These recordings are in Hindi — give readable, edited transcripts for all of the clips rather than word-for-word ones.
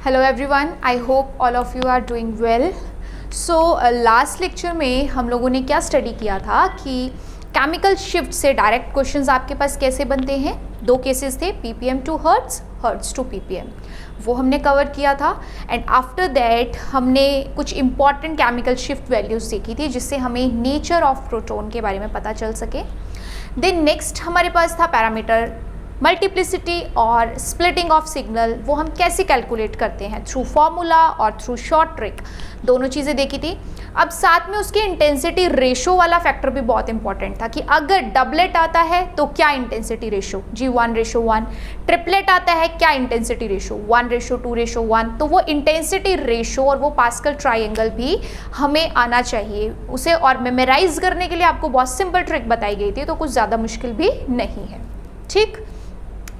Hello everyone, I hope all of you are doing well. So last lecture में हम लोगों ने क्या स्टडी किया था कि केमिकल शिफ्ट से डायरेक्ट क्वेश्चंस आपके पास कैसे बनते हैं। दो केसेस थे, PPM to hertz, hertz to PPM, वो हमने कवर किया था। एंड आफ्टर दैट हमने कुछ इंपॉर्टेंट केमिकल शिफ्ट वैल्यूज़ देखी थी जिससे हमें नेचर ऑफ प्रोटॉन के बारे में पता चल सके। देन नेक्स्ट हमारे पास था पैरामीटर मल्टीप्लिसिटी और स्प्लिटिंग ऑफ सिग्नल, वो हम कैसे कैलकुलेट करते हैं थ्रू फॉर्मूला और थ्रू शॉर्ट ट्रिक, दोनों चीज़ें देखी थी। अब साथ में उसकी इंटेंसिटी रेशो वाला फैक्टर भी बहुत इंपॉर्टेंट था कि अगर डबलेट आता है तो क्या इंटेंसिटी रेशो, जी 1:1, ट्रिपलेट आता है क्या इंटेंसिटी रेशो 1:2:1, तो वो इंटेंसिटी रेशो और वो पास्कल ट्राइंगल भी हमें आना चाहिए उसे। और मेमोराइज करने के लिए आपको बहुत सिंपल ट्रिक बताई गई थी, तो कुछ ज़्यादा मुश्किल भी नहीं है, ठीक।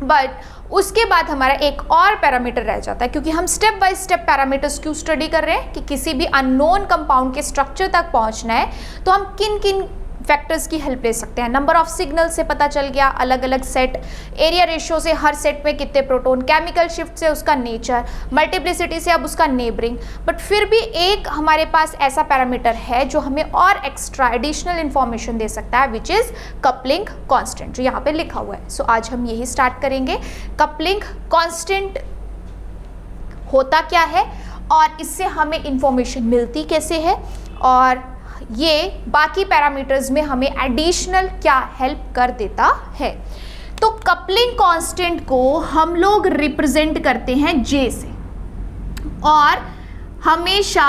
बट उसके बाद हमारा एक और पैरामीटर रह जाता है, क्योंकि हम स्टेप बाय स्टेप पैरामीटर्स क्यों स्टडी कर रहे हैं कि किसी भी अननोन कंपाउंड के स्ट्रक्चर तक पहुंचना है तो हम किन किन फैक्टर्स की हेल्प ले सकते हैं। नंबर ऑफ सिग्नल से पता चल गया, अलग अलग सेट, एरिया रेशियो से हर सेट में कितने प्रोटॉन, केमिकल शिफ्ट से उसका नेचर, मल्टीप्लिसिटी से अब उसका नेबरिंग। बट फिर भी एक हमारे पास ऐसा पैरामीटर है जो हमें और एक्स्ट्रा एडिशनल इंफॉर्मेशन दे सकता है, विच इज़ कपलिंग कांस्टेंट, जो यहाँ पे लिखा हुआ है। सो आज हम यही स्टार्ट करेंगे। कपलिंग कांस्टेंट होता क्या है और इससे हमें इंफॉर्मेशन मिलती कैसे है, और ये बाकी पैरामीटर्स में हमें एडिशनल क्या हेल्प कर देता है। तो कपलिंग कांस्टेंट को हम लोग रिप्रेजेंट करते हैं जे से, और हमेशा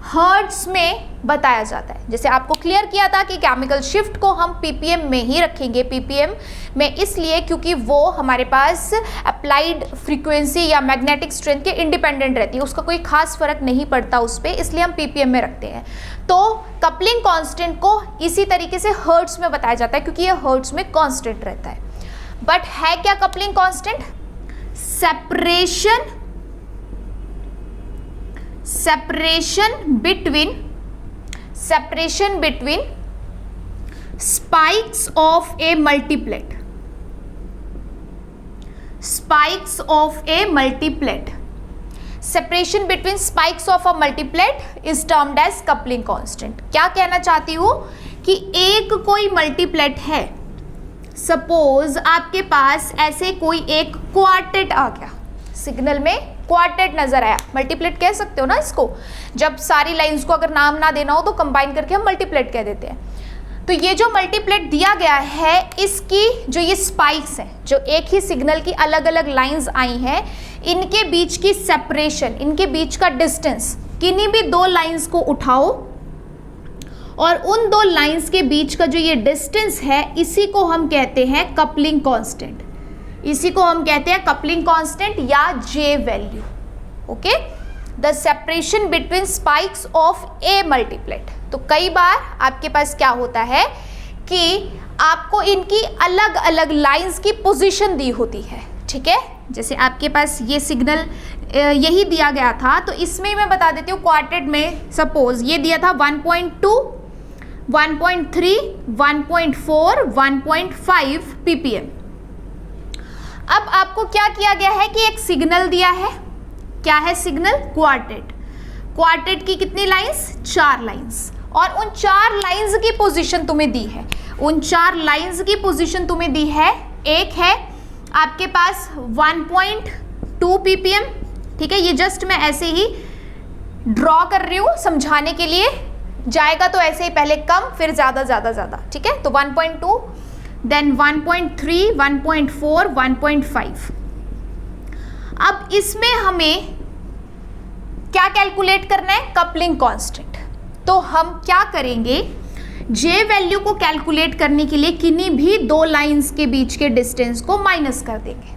हर्ट्ज में बताया जाता है। जैसे आपको क्लियर किया था कि केमिकल शिफ्ट को हम पीपीएम में ही रखेंगे, पीपीएम में इसलिए क्योंकि वो हमारे पास अप्लाइड फ्रीक्वेंसी या मैग्नेटिक स्ट्रेंथ के इंडिपेंडेंट रहती है, उसका कोई खास फर्क नहीं पड़ता उस पर, इसलिए हम पीपीएम में रखते हैं। तो कपलिंग कांस्टेंट को इसी तरीके से हर्ट्ज में बताया जाता है क्योंकि ये हर्ट्ज में कांस्टेंट रहता है। बट है क्या coupling constant? separation between spikes of a multiplet, separation between spikes of a multiplet is termed as coupling constant। क्या कहना चाहती हूँ कि एक कोई मल्टीप्लेट है, सपोज आपके पास ऐसे कोई एक क्वार्टेट आ गया, सिग्नल में क्वार्टेट नजर आया, मल्टीप्लेट कह सकते हो ना इसको, जब सारी लाइंस को अगर नाम ना देना हो तो कंबाइन करके हम मल्टीप्लेट कह देते हैं। तो ये जो मल्टीप्लेट दिया गया है, इसकी जो ये स्पाइक्स हैं, जो एक ही सिग्नल की अलग अलग लाइंस आई हैं, इनके बीच की सेपरेशन, इनके बीच का डिस्टेंस, किन्हीं भी दो लाइंस को उठाओ और उन दो लाइंस के बीच का जो ये डिस्टेंस है, इसी को हम कहते हैं कपलिंग कांस्टेंट, इसी को हम कहते हैं कपलिंग कांस्टेंट या J value. Okay, the separation between spikes of a multiplet. तो कई बार आपके पास क्या होता है कि आपको इनकी अलग अलग लाइंस की पोजीशन दी होती है, ठीक है। जैसे आपके पास ये सिग्नल यही दिया गया था, तो इसमें मैं बता देती हूँ क्वार्टेट में सपोज ये दिया था 1.2, 1.3, 1.4, 1.5 पीपीएम। अब आपको क्या किया गया है कि एक सिग्नल दिया है, क्या है सिग्नल? क्वार्टेट। क्वार्टेट की कितनी लाइंस? 4 लाइंस, और उन 4 लाइंस की पोजीशन तुम्हें दी है, उन 4 लाइंस की पोजीशन तुम्हें दी है। एक है आपके पास 1.2 पीपीएम, ठीक है, ये जस्ट मैं ऐसे ही ड्रॉ कर रही हूँ समझाने के लिए, जाएगा तो ऐसे ही पहले कम फिर ज़्यादा ज़्यादा ज़्यादा, ठीक है। तो 1.2, देन 1.3, 1.4, 1.5। अब इसमें हमें क्या कैलकुलेट करना है? Coupling constant. तो हम क्या करेंगे, जे वैल्यू को कैलकुलेट करने के लिए किन्हीं भी दो लाइंस के बीच के डिस्टेंस को माइनस कर देंगे,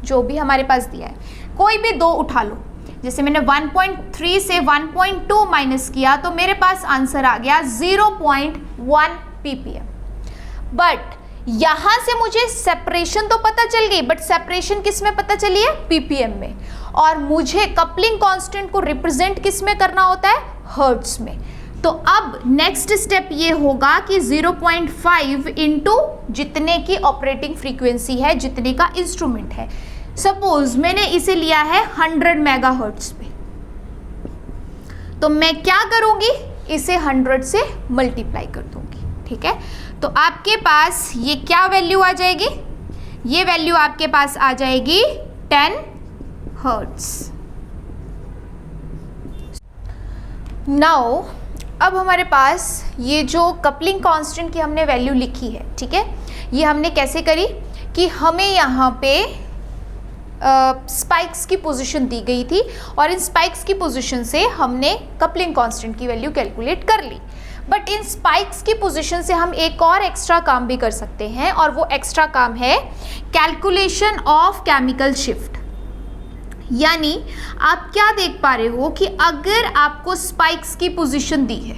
जो भी हमारे पास दिया है, कोई भी दो उठा लो। जैसे मैंने 1.3 से 1.2 माइनस किया तो मेरे पास आंसर आ गया 0.1 पीपीएम। बट यहां से मुझे सेपरेशन तो पता चल गई, बट सेपरेशन किस में पता चली है? पीपीएम में। और मुझे कपलिंग कांस्टेंट को रिप्रेजेंट किस में करना होता है? हर्ट्ज में। तो अब नेक्स्ट स्टेप ये होगा कि 0.5 इंटू जितने की ऑपरेटिंग फ्रीक्वेंसी है, जितने का इंस्ट्रूमेंट है, सपोज मैंने इसे लिया है 100 मेगाहर्ट्ज पे, तो मैं क्या करूंगी, इसे 100 से मल्टीप्लाई कर दूंगी, ठीक है। तो आपके पास ये क्या वैल्यू आ जाएगी, ये वैल्यू आपके पास आ जाएगी 10 हर्ट्ज। नाउ अब हमारे पास ये जो कपलिंग कांस्टेंट की हमने वैल्यू लिखी है, ठीक है, ये हमने कैसे करी कि हमें यहाँ पे स्पाइक्स की पोजीशन दी गई थी और इन स्पाइक्स की पोजीशन से हमने कपलिंग कांस्टेंट की वैल्यू कैलकुलेट कर ली। बट इन स्पाइक्स की पोजीशन से हम एक और एक्स्ट्रा काम भी कर सकते हैं और वो एक्स्ट्रा काम है कैलकुलेशन ऑफ केमिकल शिफ्ट। यानी आप क्या देख पा रहे हो कि अगर आपको स्पाइक्स की पोजीशन दी है,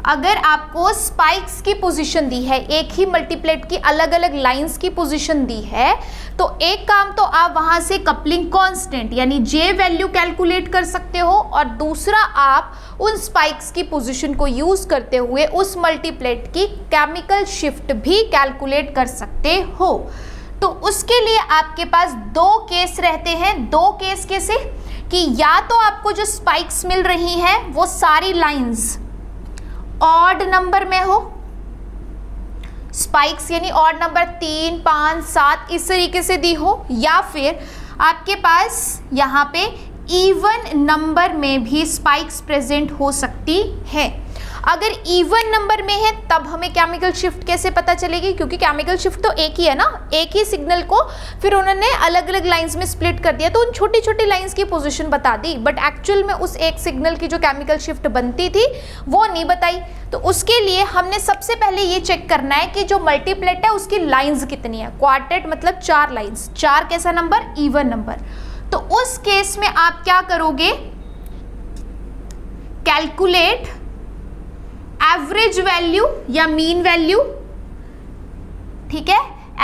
अगर आपको स्पाइक्स की पोजीशन दी है, एक ही मल्टीप्लेट की अलग अलग लाइंस की पोजीशन दी है, तो एक काम तो आप वहां से कपलिंग कांस्टेंट यानी जे वैल्यू कैलकुलेट कर सकते हो और दूसरा आप उन स्पाइक्स की पोजीशन को यूज करते हुए उस मल्टीप्लेट की केमिकल शिफ्ट भी कैलकुलेट कर सकते हो। तो उसके लिए आपके पास दो केस रहते हैं। दो केस कैसे कि या तो आपको जो स्पाइक्स मिल रही हैं वो सारी लाइंस ऑड नंबर में हो, स्पाइक्स यानी ऑड नंबर 3, 5, 7 इस तरीके से दी हो, या फिर आपके पास यहाँ पे इवन नंबर में भी स्पाइक्स प्रेजेंट हो सकती है। अगर इवन नंबर में है तब हमें केमिकल शिफ्ट कैसे पता चलेगी, क्योंकि केमिकल शिफ्ट तो एक ही है ना, एक ही सिग्नल को फिर उन्होंने अलग अलग लाइंस में स्प्लिट कर दिया, तो उन छोटी छोटी लाइंस की पोजीशन बता दी, बट एक्चुअल में उस एक सिग्नल की जो केमिकल शिफ्ट बनती थी वो नहीं बताई। तो उसके लिए हमने सबसे पहले ये चेक करना है कि जो मल्टीप्लेट है उसकी लाइंस कितनी है। क्वार्टेट मतलब 4 लाइंस, 4 कैसा नंबर, इवन नंबर। तो उस केस में आप क्या करोगे, कैलकुलेट एवरेज वैल्यू या मीन वैल्यू, ठीक है,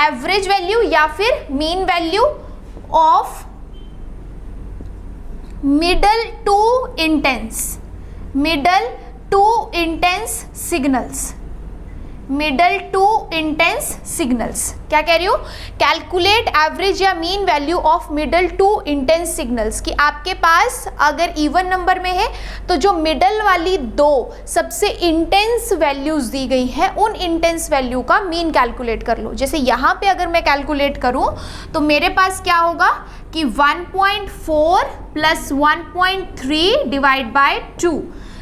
एवरेज वैल्यू या फिर mean value of middle to intense, middle to intense signals, middle to intense signals. क्या कह रही हूँ, कैलकुलेट एवरेज या mean value of middle to intense signals. कि आपके पास अगर इवन नंबर में है तो जो मिडल वाली दो सबसे इंटेंस वैल्यूज दी गई है उन इंटेंस वैल्यू का मीन कैलकुलेट कर लो। जैसे यहाँ पे अगर मैं कैलकुलेट करूँ तो मेरे पास क्या होगा कि 1.4 प्लस 1.3 डिवाइड बाय 2,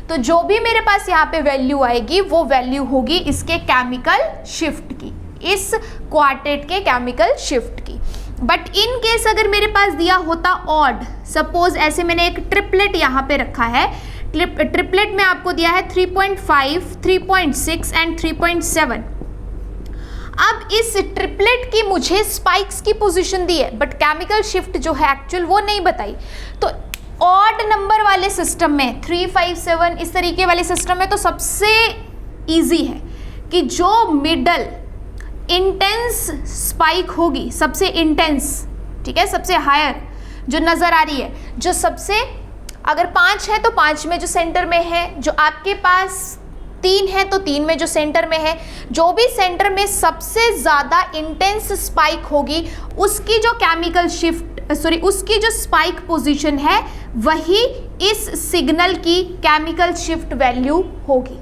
तो जो भी मेरे पास यहाँ पे वैल्यू आएगी वो वैल्यू होगी इसके केमिकल शिफ्ट की, इस क्वार्टेट के केमिकल शिफ्ट की। बट इन केस अगर मेरे पास दिया होता ऑड, सपोज ऐसे मैंने एक ट्रिपलेट यहाँ पे रखा है, ट्रिपलेट में आपको दिया है 3.5, 3.6 एंड 3.7। अब इस ट्रिपलेट की मुझे स्पाइक्स की पोजीशन दी है बट केमिकल शिफ्ट जो है एक्चुअल वो नहीं बताई। तो ऑड नंबर वाले सिस्टम में 3, 5, 7 इस तरीके वाले सिस्टम में तो सबसे इजी है कि जो मिडल इंटेंस स्पाइक होगी, सबसे इंटेंस, ठीक है, सबसे हायर जो नज़र आ रही है, जो सबसे, अगर 5 है तो 5 में जो सेंटर में है, जो आपके पास 3 है तो 3 में जो सेंटर में है, जो भी सेंटर में सबसे ज़्यादा इंटेंस स्पाइक होगी उसकी जो केमिकल शिफ्ट उसकी जो स्पाइक पोजीशन है वही इस सिग्नल की केमिकल शिफ्ट वैल्यू होगी।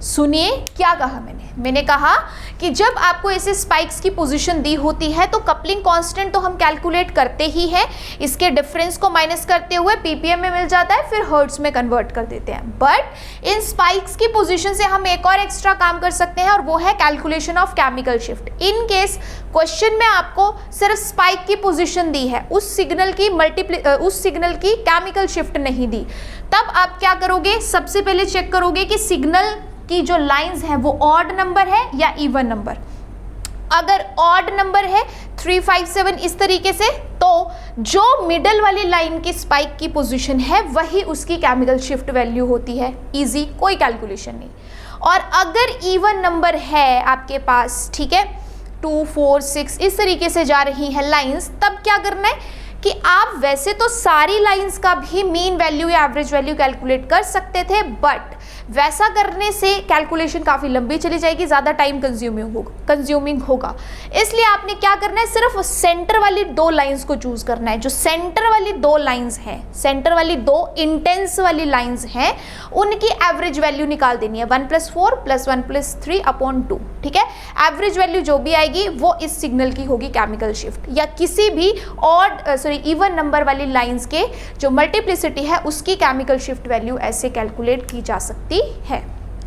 सुनिए क्या कहा मैंने कहा कि जब आपको ऐसे स्पाइक्स की पोजीशन दी होती है तो कपलिंग कांस्टेंट तो हम कैलकुलेट करते ही हैं, इसके डिफरेंस को माइनस करते हुए पीपीएम में मिल जाता है, फिर हर्ट्ज में कन्वर्ट कर देते हैं। बट इन स्पाइक्स की पोजीशन से हम एक और एक्स्ट्रा काम कर सकते हैं और वो है calculation of chemical shift. In case question में आपको सिर्फ स्पाइक की पोजीशन दी है, उस सिग्नल की केमिकल शिफ्ट नहीं दी, तब आप क्या करोगे, सबसे पहले चेक करोगे कि सिग्नल की जो लाइंस हैं वो ऑड नंबर है या इवन नंबर। अगर ऑड नंबर है 3, 5, 7 इस तरीके से, तो जो मिडल वाली लाइन की स्पाइक की पोजीशन है वही उसकी केमिकल शिफ्ट वैल्यू होती है। इजी, कोई कैलकुलेशन नहीं। और अगर इवन नंबर है आपके पास, ठीक है, 2, 4, 6 इस तरीके से जा रही है लाइंस, तब क्या करना है कि आप वैसे तो सारी लाइंस का भी मीन वैल्यू या एवरेज वैल्यू कैलकुलेट कर सकते थे, बट वैसा करने से कैलकुलेशन काफ़ी लंबी चली जाएगी, ज़्यादा टाइम कंज्यूमिंग होगा। इसलिए आपने क्या करना है, सिर्फ सेंटर वाली 2 लाइंस को चूज करना है। जो सेंटर वाली 2 लाइंस हैं, सेंटर वाली 2 इंटेंस वाली लाइंस हैं, उनकी एवरेज वैल्यू निकाल देनी है 1 + 4 + 1 + 3/2। ठीक है, एवरेज वैल्यू जो भी आएगी वो इस सिग्नल की होगी केमिकल शिफ्ट, या किसी भी इवन नंबर वाली लाइंस के जो मल्टीप्लिसिटी है उसकी केमिकल शिफ्ट वैल्यू ऐसे कैलकुलेट की जा सकती है।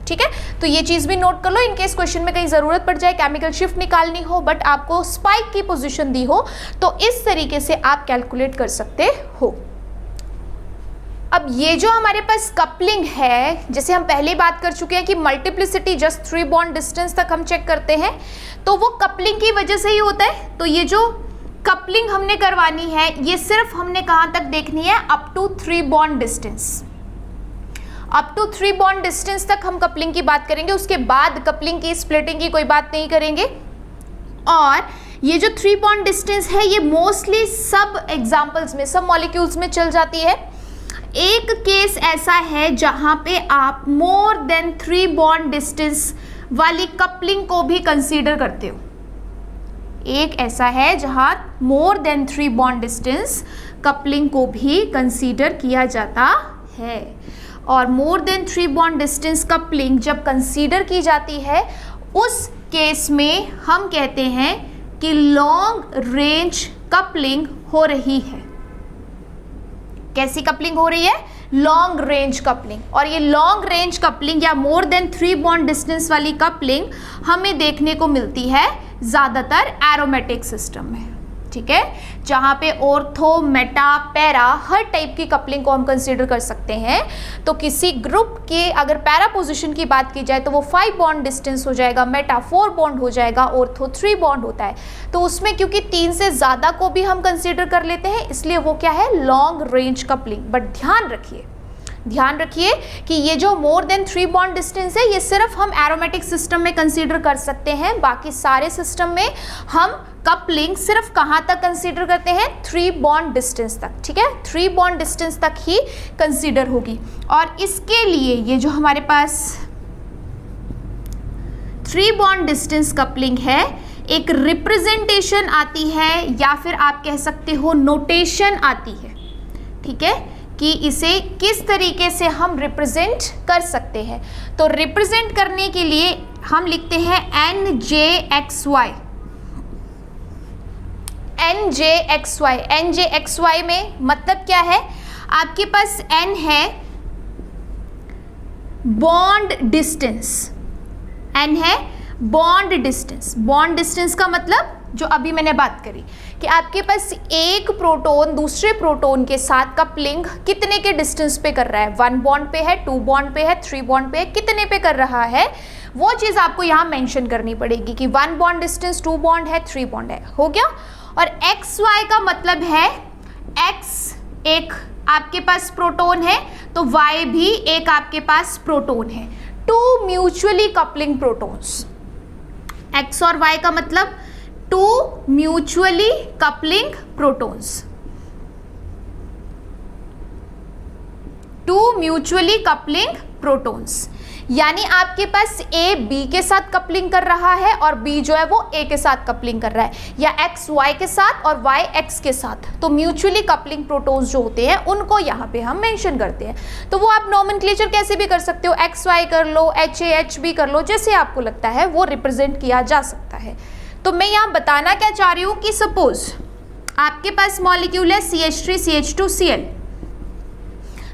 ठीक है, तो ये चीज़ भी नोट कर लो इन केस क्वेश्चन में कहीं ज़रूरत पड़ जाए, केमिकल शिफ्ट निकालनी हो बट आपको स्पाइक की पोजीशन दी हो, तो इस तरीके से आप कैलकुलेट कर सकते हो। अब ये जो हमारे पास कपलिंग है, जैसे हम पहले बात कर चुके हैं कि मल्टीप्लिसिटी जस्ट 3 बॉन्ड डिस्टेंस तक हम चेक करते हैं, तो वो कपलिंग की वजह से ही होता है। तो ये जो कपलिंग हमने करवानी है, ये सिर्फ हमने कहाँ तक देखनी है, up to 3 bond distance. Up to 3 bond distance तक हम कपलिंग की बात करेंगे, उसके बाद कपलिंग की स्प्लिटिंग की कोई बात नहीं करेंगे। और ये जो 3 बॉन्ड डिस्टेंस है, ये मोस्टली सब एग्जाम्पल्स में, सब मॉलिक्यूल्स में चल जाती है। एक केस ऐसा है जहां पे आप मोर देन 3 बॉन्ड डिस्टेंस वाली कपलिंग को भी कंसीडर करते हो। एक ऐसा है जहां more than 3 bond distance coupling को भी कंसीडर किया जाता है। और more than 3 bond distance coupling जब कंसीडर की जाती है, उस केस में हम कहते हैं कि लॉन्ग रेंज कपलिंग हो रही है। कैसी कपलिंग हो रही है? Long range coupling. और ये लॉन्ग रेंज कपलिंग या मोर देन 3 बॉन्ड डिस्टेंस वाली कपलिंग हमें देखने को मिलती है ज़्यादातर एरोमेटिक सिस्टम में। ठीक है, जहाँ पे ऑर्थो, मेटा, पैरा हर टाइप की कपलिंग को हम कंसीडर कर सकते हैं। तो किसी ग्रुप के अगर पैरा पोजीशन की बात की जाए तो वो 5 बॉन्ड डिस्टेंस हो जाएगा, मेटा 4 बॉन्ड हो जाएगा, ऑर्थो 3 बॉन्ड होता है। तो उसमें क्योंकि 3 से ज़्यादा को भी हम कंसीडर कर लेते हैं, इसलिए वो क्या है, लॉन्ग रेंज कपलिंग। बट ध्यान रखिए कि ये जो मोर देन 3 बॉन्ड डिस्टेंस है, ये सिर्फ हम एरोमेटिक सिस्टम में कंसीडर कर सकते हैं। बाकी सारे सिस्टम में हम कपलिंग सिर्फ कहाँ तक कंसीडर करते हैं, 3 बॉन्ड डिस्टेंस तक। ठीक है, 3 बॉन्ड डिस्टेंस तक ही कंसीडर होगी। और इसके लिए ये जो हमारे पास 3 बॉन्ड डिस्टेंस कपलिंग है, एक रिप्रेजेंटेशन आती है या फिर आप कह सकते हो नोटेशन आती है। ठीक है, कि इसे किस तरीके से हम रिप्रेजेंट कर सकते हैं। तो रिप्रेजेंट करने के लिए हम लिखते हैं NJXY। NJXY में मतलब क्या है, आपके पास N है बॉन्ड डिस्टेंस, N है बॉन्ड डिस्टेंस। बॉन्ड डिस्टेंस का मतलब जो अभी मैंने बात करी कि आपके पास एक प्रोटॉन दूसरे प्रोटॉन के साथ कपलिंग कितने के डिस्टेंस पे कर रहा है, 1 बॉन्ड पे है, 2 बॉन्ड पे है, 3 बॉन्ड पे है, कितने पे कर रहा है, वो चीज़ आपको यहाँ मेंशन करनी पड़ेगी कि 1 बॉन्ड डिस्टेंस, 2 बॉन्ड है, 3 बॉन्ड है, हो गया। और XY का मतलब है X एक आपके पास प्रोटॉन है तो Y भी एक आपके पास प्रोटॉन है। 2 म्यूचुअली कपलिंग प्रोटॉन्स। X और Y का मतलब 2 mutually coupling protons. 2 mutually coupling protons, यानी आपके पास A B के साथ कपलिंग कर रहा है और B जो है वो A के साथ कपलिंग कर रहा है, या X Y के साथ और Y X के साथ। तो म्यूचुअली कपलिंग प्रोटॉन्स जो होते हैं उनको यहाँ पे हम मेंशन करते हैं। तो वो आप नॉमेनक्लेचर कैसे भी कर सकते हो, XY कर लो, HA HB कर लो, जैसे आपको लगता है वो रिप्रेजेंट किया जा सकता है। तो मैं यहाँ बताना क्या चाह रही हूँ कि सपोज आपके पास मॉलिक्यूल है CH3 CH2 Cl।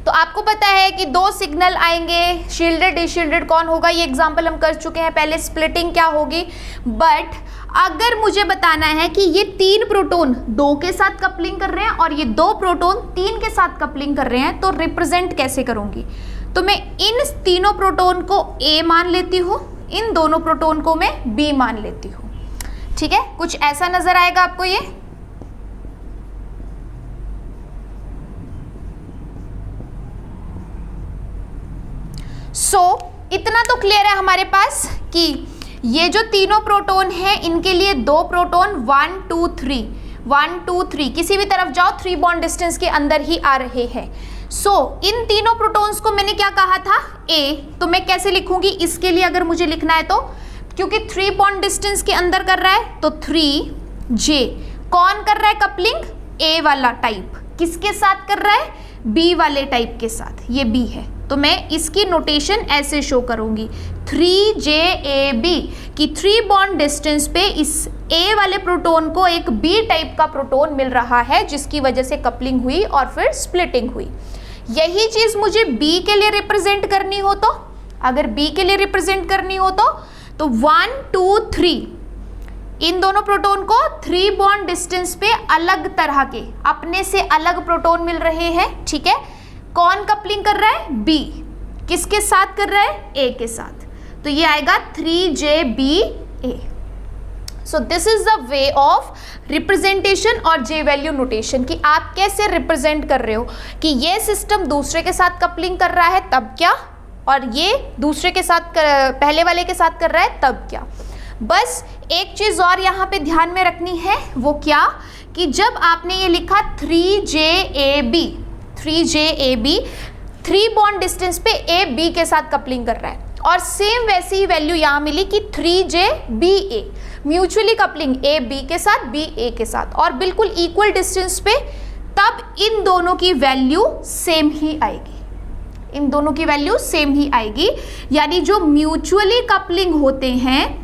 तो आपको पता है कि 2 सिग्नल आएंगे, शील्डेड डिशील्डेड कौन होगा, ये एग्जांपल हम कर चुके हैं पहले, स्प्लिटिंग क्या होगी। बट अगर मुझे बताना है कि ये 3 प्रोटॉन 2 के साथ कपलिंग कर रहे हैं और ये 2 प्रोटॉन 3 के साथ कपलिंग कर रहे हैं, तो रिप्रेजेंट कैसे करूंगी। तो मैं इन तीनों प्रोटॉन को A मान लेती हूँ, इन दोनों प्रोटॉन को मैं B मान लेती हूँ। ठीक है, कुछ ऐसा नजर आएगा आपको ये। इतना तो क्लियर है हमारे पास कि ये जो तीनों प्रोटॉन हैं इनके लिए 2 प्रोटॉन 1 2 3 1 2 3 किसी भी तरफ जाओ 3 बॉन्ड डिस्टेंस के अंदर ही आ रहे हैं। इन तीनों प्रोटॉन्स को मैंने क्या कहा था, A, तो मैं कैसे लिखूंगी इसके लिए अगर मुझे लिखना है तो, क्योंकि 3 बॉन्ड डिस्टेंस के अंदर कर रहा है तो 3J, कौन कर रहा है कपलिंग, A वाला टाइप, किसके साथ कर रहा है, B वाले टाइप के साथ, ये B है, तो मैं इसकी नोटेशन ऐसे शो करूंगी 3JAB कि 3 बॉन्ड डिस्टेंस पे इस A वाले प्रोटॉन को एक B टाइप का प्रोटॉन मिल रहा है, जिसकी वजह से कपलिंग हुई और फिर स्प्लिटिंग हुई। यही चीज मुझे B के लिए रिप्रेजेंट करनी हो तो, अगर B के लिए रिप्रेजेंट करनी हो तो 1 2 3 इन दोनों प्रोटॉन को 3 बॉन्ड डिस्टेंस पे अलग तरह के अपने से अलग प्रोटॉन मिल रहे हैं, ठीक है। कौन कपलिंग कर रहा है, B, किसके साथ कर रहा है, A के साथ, तो ये आएगा 3JBA। So this is the way of representation और जे वैल्यू नोटेशन, कि आप कैसे रिप्रेजेंट कर रहे हो कि ये सिस्टम दूसरे के साथ कपलिंग कर रहा है तब क्या, और ये दूसरे के साथ पहले वाले के साथ कर रहा है तब क्या। बस एक चीज और यहाँ पे ध्यान में रखनी है, वो क्या कि जब आपने ये लिखा 3JAB 3 बॉन्ड डिस्टेंस पे A B के साथ कपलिंग कर रहा है, और सेम वैसी ही वैल्यू यहाँ मिली कि 3JBA mutually coupling A B के साथ B A के साथ, और बिल्कुल इक्वल डिस्टेंस पे, तब इन दोनों की वैल्यू सेम ही आएगी, इन दोनों की वैल्यू सेम ही आएगी। यानी जो म्यूचुअली कपलिंग होते हैं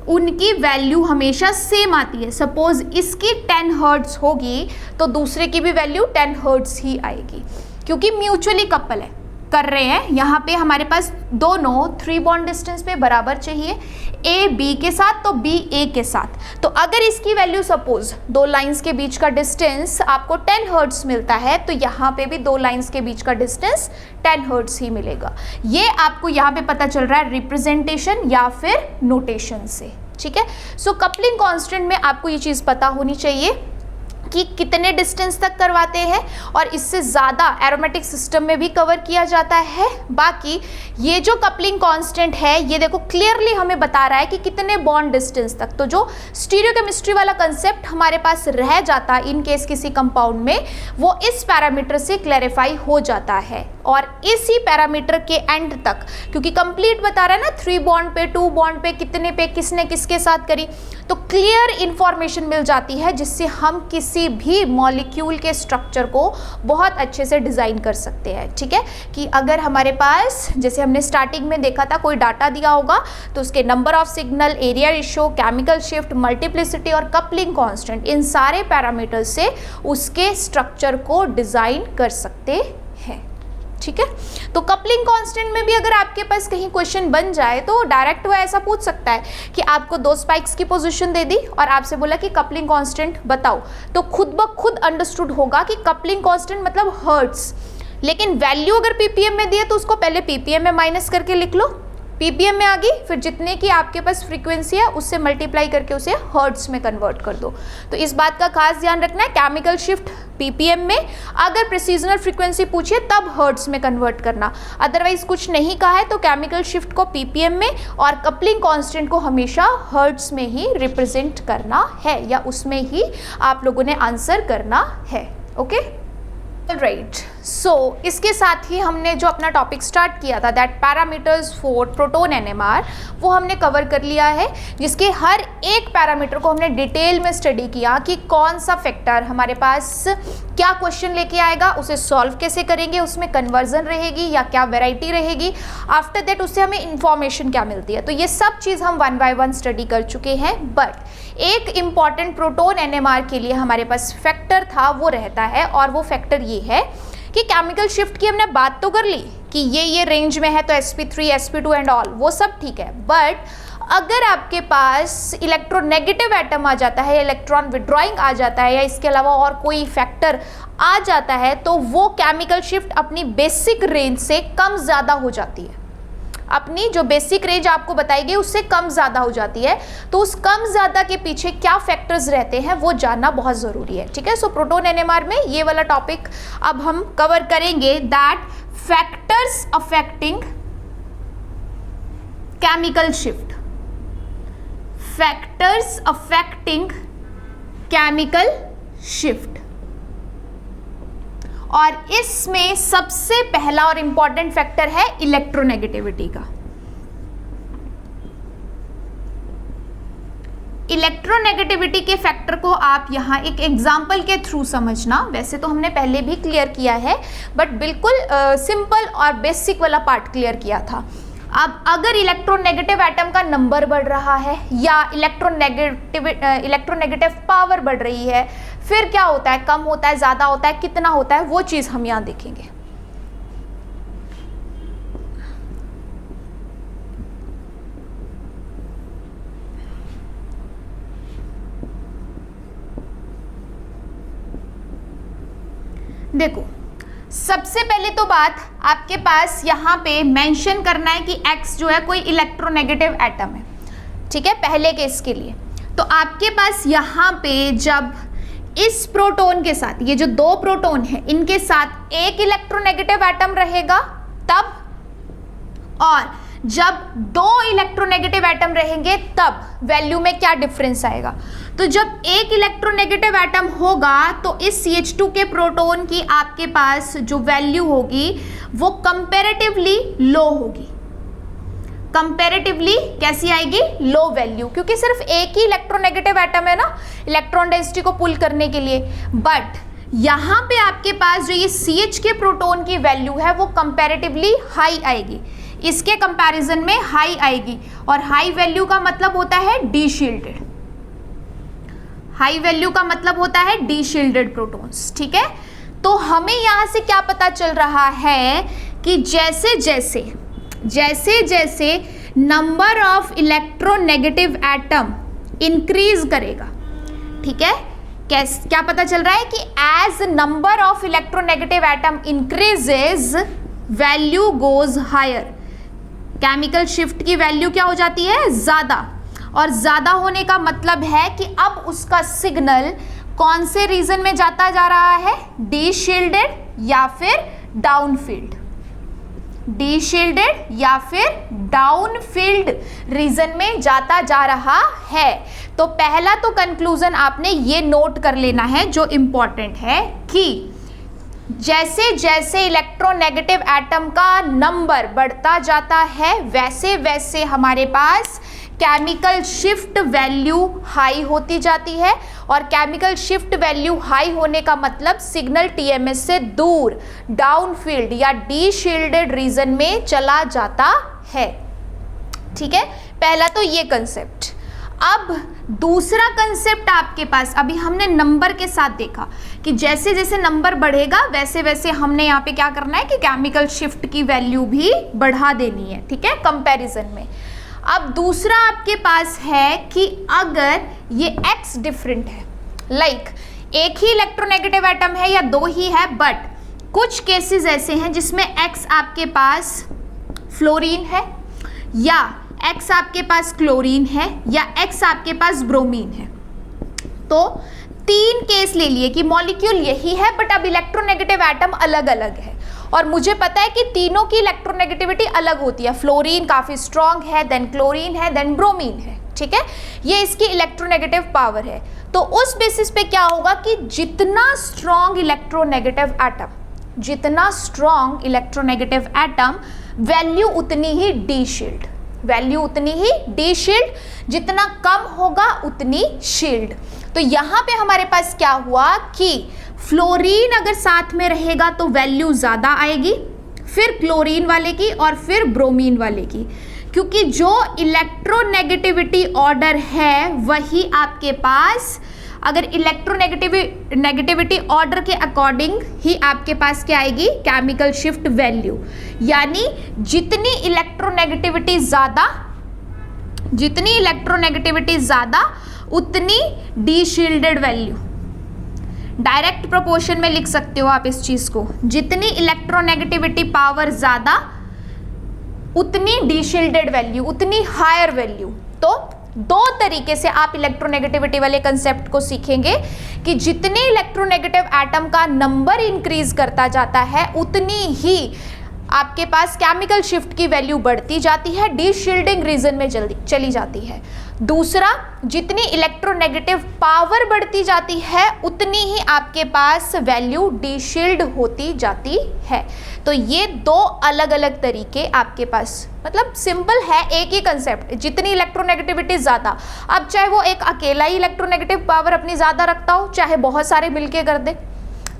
उनकी वैल्यू हमेशा सेम आती है। सपोज इसकी 10 हर्ट्ज होगी तो दूसरे की भी वैल्यू 10 हर्ट्ज ही आएगी, क्योंकि म्यूचुअली कपल है कर रहे हैं। यहाँ पे हमारे पास दोनों 3 बॉन्ड डिस्टेंस पे बराबर चाहिए, A B के साथ तो B A के साथ। तो अगर इसकी वैल्यू सपोज 2 लाइंस के बीच का डिस्टेंस आपको 10 हर्ट्ज मिलता है, तो यहाँ पे भी 2 लाइंस के बीच का डिस्टेंस 10 हर्ट्ज ही मिलेगा। ये आपको यहाँ पे पता चल रहा है रिप्रेजेंटेशन या फिर नोटेशन से, ठीक है। सो कपलिंग कांस्टेंट में आपको ये चीज़ पता होनी चाहिए कि कितने डिस्टेंस तक करवाते हैं, और इससे ज़्यादा एरोमेटिक सिस्टम में भी कवर किया जाता है। बाकी ये जो कपलिंग कांस्टेंट है ये देखो क्लियरली हमें बता रहा है कि कितने बॉन्ड डिस्टेंस तक। तो जो स्टीरियोकेमिस्ट्री वाला कंसेप्ट हमारे पास रह जाता इन केस किसी कंपाउंड में, वो इस पैरामीटर से क्लैरिफाई हो जाता है, और इसी पैरामीटर के एंड तक, क्योंकि कंप्लीट बता रहा है ना 3 बॉन्ड पे 2 बॉन्ड पे कितने पे किसने किसके साथ करी, तो क्लियर इंफॉर्मेशन मिल जाती है, जिससे हम किसी भी मॉलिक्यूल के स्ट्रक्चर को बहुत अच्छे से डिज़ाइन कर सकते हैं, ठीक है। कि अगर हमारे पास, जैसे हमने स्टार्टिंग में देखा था, कोई डाटा दिया होगा तो उसके number of signal, area ratio, chemical shift, multiplicity और कपलिंग कांस्टेंट, इन सारे पैरामीटर से उसके स्ट्रक्चर को डिज़ाइन कर सकते हैं, ठीक है। तो कपलिंग कांस्टेंट में भी अगर आपके पास कहीं क्वेश्चन बन जाए तो डायरेक्ट वो ऐसा पूछ सकता है कि आपको 2 स्पाइक्स की पोजीशन दे दी और आपसे बोला कि कपलिंग कांस्टेंट बताओ, तो खुद ब खुद अंडरस्टूड होगा कि कपलिंग कांस्टेंट मतलब हर्ट्ज, लेकिन वैल्यू अगर पीपीएम में दी है तो उसको पहले पीपीएम में माइनस करके लिख लो, पीपीएम में आ गई, फिर जितने की आपके पास फ्रीक्वेंसी है उससे मल्टीप्लाई करके उसे हर्ट्ज में कन्वर्ट कर दो। तो इस बात का खास ध्यान रखना है, केमिकल शिफ्ट पीपीएम में, अगर प्रिसीजनल फ्रीक्वेंसी पूछिए तब हर्ट्ज में कन्वर्ट करना, अदरवाइज कुछ नहीं कहा है तो केमिकल शिफ्ट को पीपीएम में और कपलिंग कांस्टेंट को हमेशा हर्ट्ज में ही रिप्रेजेंट करना है, या उसमें ही आप लोगों ने आंसर करना है, ओके। राइट, सो इसके साथ ही हमने जो अपना टॉपिक स्टार्ट किया था, that parameters for proton NMR, वो हमने कवर कर लिया है, जिसके हर एक पैरामीटर को हमने डिटेल में स्टडी किया कि कौन सा फैक्टर हमारे पास क्या क्वेश्चन लेके आएगा, उसे सॉल्व कैसे करेंगे, उसमें कन्वर्जन रहेगी या क्या वेराइटी रहेगी, आफ्टर दैट उससे हमें इंफॉर्मेशन क्या मिलती है। तो ये सब चीज़ हम 1 by 1 स्टडी कर चुके हैं, बट एक इम्पॉर्टेंट प्रोटॉन एनएमआर के लिए हमारे पास फैक्टर था, वो रहता है, और वो फैक्टर ये है कि केमिकल शिफ्ट की हमने बात तो कर ली कि ये रेंज में है तो sp3 sp2 एंड ऑल, वो सब ठीक है, बट अगर आपके पास इलेक्ट्रोनेगेटिव एटम आ जाता है, इलेक्ट्रॉन विड्रॉइंग आ जाता है, या इसके अलावा और कोई फैक्टर आ जाता है, तो वो केमिकल शिफ्ट अपनी बेसिक रेंज से कम ज़्यादा हो जाती है, अपनी जो बेसिक रेंज आपको बताई गई उससे कम ज़्यादा हो जाती है। तो उस कम ज़्यादा के पीछे क्या फैक्टर्स रहते हैं वो जानना बहुत ज़रूरी है, ठीक है। सो प्रोटॉन एनएमआर में ये वाला टॉपिक अब हम कवर करेंगे, that factors affecting chemical shift, factors affecting chemical shift. और इसमें सबसे पहला और इंपॉर्टेंट फैक्टर है इलेक्ट्रोनेगेटिविटी का। इलेक्ट्रोनेगेटिविटी के फैक्टर को आप यहाँ एक एग्जाम्पल के थ्रू समझना, वैसे तो हमने पहले भी क्लियर किया है बट बिल्कुल सिंपल और बेसिक वाला पार्ट क्लियर किया था। अब अगर इलेक्ट्रोनेगेटिव एटम का नंबर बढ़ रहा है या इलेक्ट्रोनेगेटिव पावर बढ़ रही है, फिर क्या होता है, कम होता है, ज़्यादा होता है, कितना होता है, वो चीज़ हम यहाँ देखेंगे। देखो, सबसे पहले तो बात आपके पास यहाँ पे मेंशन करना है कि X जो है कोई इलेक्ट्रोनेगेटिव एटम है, ठीक है, पहले केस के लिए। तो आपके पास यहाँ पे जब इस प्रोटॉन के साथ, ये जो दो प्रोटॉन है इनके साथ एक इलेक्ट्रोनेगेटिव एटम रहेगा तब, और जब दो इलेक्ट्रोनेगेटिव एटम रहेंगे तब वैल्यू में क्या डिफरेंस आएगा। तो जब एक इलेक्ट्रोनेगेटिव एटम होगा तो इस CH2 के प्रोटॉन की आपके पास जो वैल्यू होगी वो कंपैरेटिवली लो होगी। कंपैरेटिवली कैसी आएगी, लो वैल्यू, क्योंकि सिर्फ एक ही इलेक्ट्रोनेगेटिव एटम है ना इलेक्ट्रॉन डेंसिटी को पुल करने के लिए। बट यहाँ पे आपके पास जो ये CH के प्रोटॉन की वैल्यू है वो कंपैरेटिवली हाई आएगी, इसके कंपैरिजन में हाई आएगी। और हाई वैल्यू का मतलब होता है डी शील्डेड, हाई वैल्यू का मतलब होता है डी शील्डेड प्रोटॉन्स, ठीक है। तो हमें यहाँ से क्या पता चल रहा है कि जैसे जैसे number of electronegative atom increase करेगा, ठीक है, क्या पता चल रहा है कि as number of electronegative atom increases value goes higher. Chemical shift की वैल्यू क्या हो जाती है, ज़्यादा, और ज़्यादा होने का मतलब है कि अब उसका सिग्नल कौन से रीजन में जाता जा रहा है, डी शील्डेड या फिर डाउन फील्ड, डी शील्डेड या फिर डाउन फील्ड रीजन में जाता जा रहा है। तो पहला तो कंक्लूजन आपने ये नोट कर लेना है जो इंपॉर्टेंट है कि जैसे जैसे इलेक्ट्रोनेगेटिव एटम का नंबर बढ़ता जाता है वैसे वैसे हमारे पास केमिकल शिफ्ट वैल्यू हाई होती जाती है, और केमिकल शिफ्ट वैल्यू हाई होने का मतलब सिग्नल टीएमएस से दूर डाउन फील्ड या डी शील्डेड रीजन में चला जाता है, ठीक है। पहला तो ये कंसेप्ट। अब दूसरा कंसेप्ट आपके पास, अभी हमने नंबर के साथ देखा कि जैसे जैसे नंबर बढ़ेगा वैसे वैसे हमने यहाँ पे क्या करना है कि केमिकल शिफ्ट की वैल्यू भी बढ़ा देनी है, ठीक है, कंपैरिजन में। अब दूसरा आपके पास है कि अगर ये X डिफरेंट है, लाइक एक ही इलेक्ट्रोनेगेटिव एटम है या दो ही है, बट कुछ केसेस ऐसे हैं जिसमें X आपके पास फ्लोरीन है या X आपके पास क्लोरीन है या X आपके पास ब्रोमीन है। तो तीन केस ले लिए कि मॉलिक्यूल यही है बट अब इलेक्ट्रोनेगेटिव एटम अलग अलग है, और मुझे पता है कि तीनों की इलेक्ट्रोनेगेटिविटी अलग होती है, फ्लोरीन काफ़ी स्ट्रॉन्ग है, देन क्लोरीन है, देन ब्रोमीन है, ठीक है, ये इसकी इलेक्ट्रोनेगेटिव पावर है। तो उस बेसिस पे क्या होगा कि जितना स्ट्रॉन्ग इलेक्ट्रोनेगेटिव एटम वैल्यू उतनी ही डी शील्ड, वैल्यू उतनी ही डी शील्ड, जितना कम होगा उतनी शील्ड। तो यहाँ पे हमारे पास क्या हुआ कि फ्लोरीन अगर साथ में रहेगा तो वैल्यू ज़्यादा आएगी, फिर क्लोरीन वाले की और फिर ब्रोमीन वाले की, क्योंकि जो इलेक्ट्रोनेगेटिविटी ऑर्डर है वही आपके पास, अगर इलेक्ट्रोनेगेटिविटी ऑर्डर के अकॉर्डिंग ही आपके पास क्या आएगी, केमिकल शिफ्ट वैल्यू, यानी जितनी इलेक्ट्रोनेगेटिविटी ज़्यादा उतनी D shielded value. Direct proportion में लिख सकते हो आप इस चीज़ को, जितनी इलेक्ट्रोनेगेटिविटी पावर ज़्यादा उतनी डी शील्डेड वैल्यू, उतनी हायर वैल्यू। तो दो तरीके से आप इलेक्ट्रोनेगेटिविटी वाले कंसेप्ट को सीखेंगे कि जितने इलेक्ट्रोनेगेटिव एटम का नंबर इंक्रीज करता जाता है उतनी ही आपके पास केमिकल शिफ्ट की वैल्यू बढ़ती जाती है, डी शील्डिंग रीजन में चली जाती है। दूसरा, जितनी इलेक्ट्रोनेगेटिव पावर बढ़ती जाती है उतनी ही आपके पास वैल्यू डीशील्ड होती जाती है। तो ये दो अलग अलग तरीके आपके पास, मतलब सिंपल है, एक ही कंसेप्ट, जितनी इलेक्ट्रोनेगेटिविटी ज़्यादा, अब चाहे वो एक अकेला ही इलेक्ट्रोनेगेटिव पावर अपनी ज़्यादा रखता हो, चाहे बहुत सारे मिलके कर दे,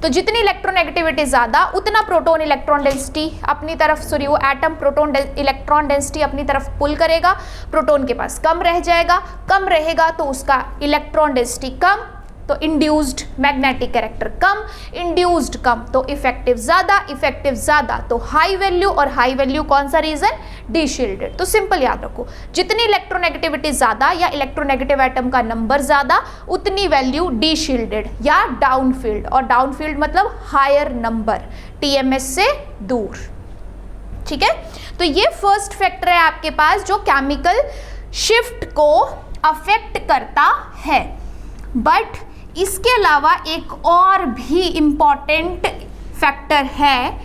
तो जितनी इलेक्ट्रोनेगेटिविटी ज़्यादा उतना प्रोटॉन इलेक्ट्रॉन डेंसिटी अपनी तरफ, सॉरी वो एटम प्रोटॉन इलेक्ट्रॉन डेंसिटी अपनी तरफ पुल करेगा, प्रोटॉन के पास कम रह जाएगा, कम रहेगा तो उसका इलेक्ट्रॉन डेंसिटी कम, तो इंड्यूस्ड मैग्नेटिक कैरेक्टर कम, इंड्यूस्ड कम तो इफेक्टिव ज़्यादा, इफेक्टिव ज़्यादा तो हाई वैल्यू, और हाई वैल्यू कौन सा रीजन, डीशील्डेड। तो सिंपल याद रखो, जितनी इलेक्ट्रोनेगेटिविटी ज़्यादा या इलेक्ट्रोनेगेटिव एटम का नंबर ज़्यादा उतनी वैल्यू डीशील्डेड या डाउनफील्ड, और डाउनफील्ड मतलब हायर नंबर, टीएमएस से दूर। ठीक है, तो ये फर्स्ट फैक्टर है आपके पास जो केमिकल शिफ्ट को अफेक्ट करता है। बट इसके अलावा एक और भी इम्पॉर्टेंट फैक्टर है